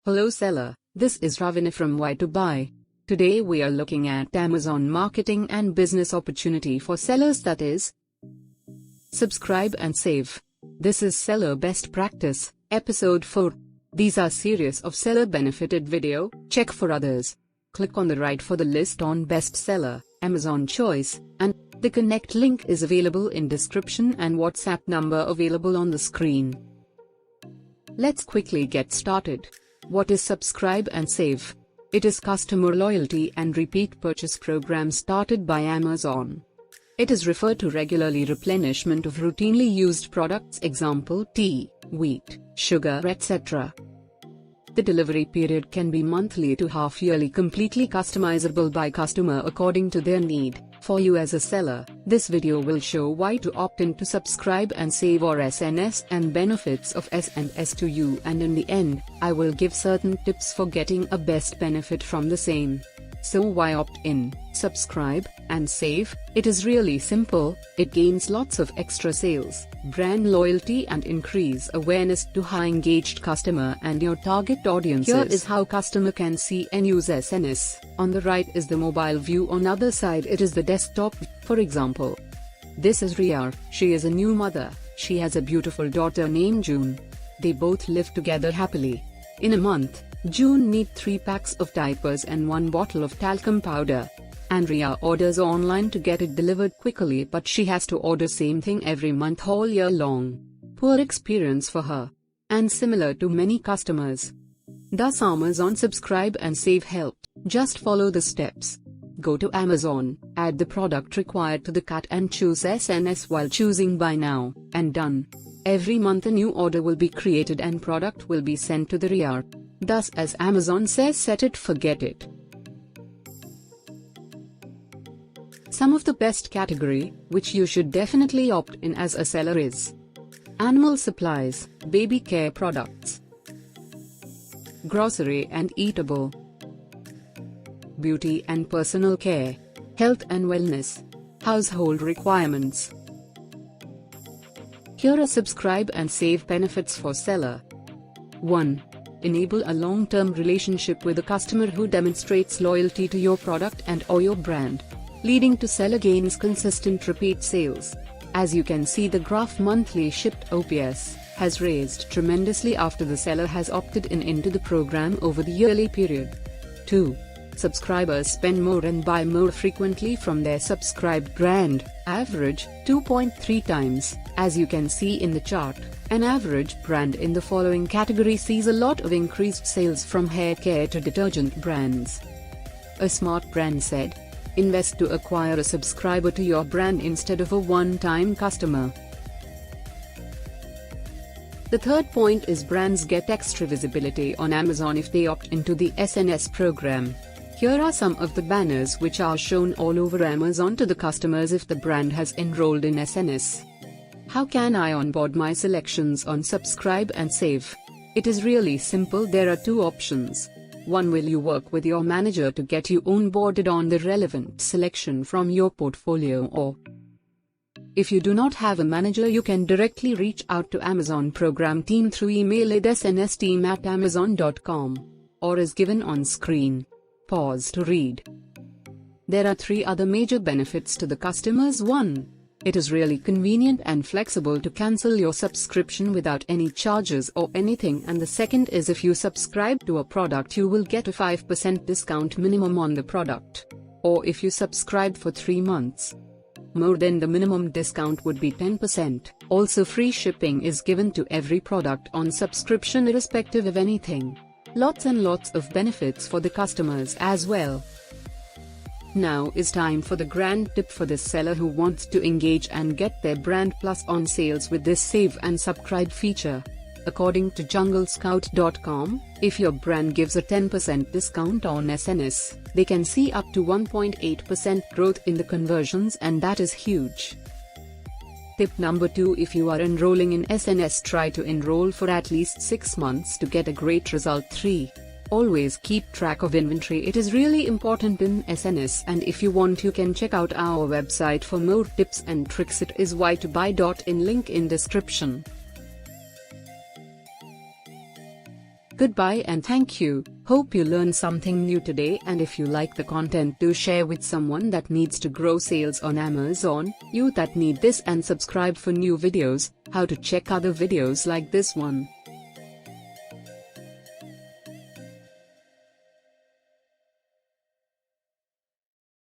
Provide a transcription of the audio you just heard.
Hello seller, this is Ravina from Why2buy. Today we are looking at Amazon marketing and business opportunity for sellers, that is, subscribe and save. This is Seller Best Practice, Episode 4. These are series of seller benefited video. Check for others. Click on the right for the list on Bestseller, Amazon Choice, and the connect link is available in description and WhatsApp number available on the screen. Let's quickly get started. What is subscribe and save? It is customer loyalty and repeat purchase program started by Amazon. It is referred to regularly replenishment of routinely used products, example tea, wheat, sugar, etc. The delivery period can be monthly to half-yearly, completely customizable by customer according to their need. For you as a seller, this video will show why to opt in to subscribe and save or SNS and benefits of SNS to you, and in the end, I will give certain tips for getting a best benefit from the same. So why opt in, subscribe, and save? It is really simple. It gains lots of extra sales, brand loyalty and increase awareness to high engaged customer and your target audiences. Here is how customer can see and use SNS. On the right is the mobile view, on other side it is the desktop. For example, this is Ria. She is a new mother. She has a beautiful daughter named June. They both live together happily. In a month, June needs 3 packs of diapers and 1 bottle of talcum powder. Andrea orders online to get it delivered quickly, but she has to order same thing every month all year long. Poor experience for her. And similar to many customers. Thus Amazon subscribe and save helped. Just follow the steps. Go to Amazon, add the product required to the cart and choose SNS while choosing buy now, and done. Every month a new order will be created and product will be sent to the rear. Thus, as Amazon says, set it forget it. Some of the best category, which you should definitely opt in as a seller, is animal supplies, baby care products, grocery and eatable, beauty and personal care, health and wellness, household requirements. Here are subscribe and save benefits for seller. 1. Enable a long-term relationship with a customer who demonstrates loyalty to your product and or your brand, leading to seller gains consistent repeat sales. As you can see, the graph monthly shipped OPS has raised tremendously after the seller has opted into the program over the yearly period. 2. Subscribers spend more and buy more frequently from their subscribed brand, average 2.3 times. As you can see in the chart, an average brand in the following category sees a lot of increased sales from hair care to detergent brands. A smart brand said, invest to acquire a subscriber to your brand instead of a one-time customer. The third point is brands get extra visibility on Amazon if they opt into the SNS program. Here are some of the banners which are shown all over Amazon to the customers if the brand has enrolled in SNS. How can I onboard my selections on subscribe and save? It is really simple. There are 2 options. 1. Will you work with your manager to get you onboarded on the relevant selection from your portfolio, or if you do not have a manager, you can directly reach out to Amazon program team through email at snsteam@amazon.com, or is given on screen. Pause to read. There are 3 other major benefits to the customers. 1. It is really convenient and flexible to cancel your subscription without any charges or anything, and the second is if you subscribe to a product you will get a 5% discount minimum on the product, or if you subscribe for 3 months. More than the minimum discount would be 10%. Also, free shipping is given to every product on subscription irrespective of anything. Lots and lots of benefits for the customers as well. Now is time for the grand tip for this seller who wants to engage and get their brand plus on sales with this save and subscribe feature. According to junglescout.com, if your brand gives a 10% discount on SNS, they can see up to 1.8% growth in the conversions, and that is huge. Tip number 2. If you are enrolling in SNS, try to enroll for at least 6 months to get a great result. 3. Always keep track of inventory. It is really important in SNS, and if you want you can check out our website for more tips and tricks. It is why2buy.in, link in description. Goodbye and thank you. Hope you learned something new today, and if you like the content, do share with someone that needs to grow sales on Amazon, you that need this, and subscribe for new videos, how to check other videos like this one.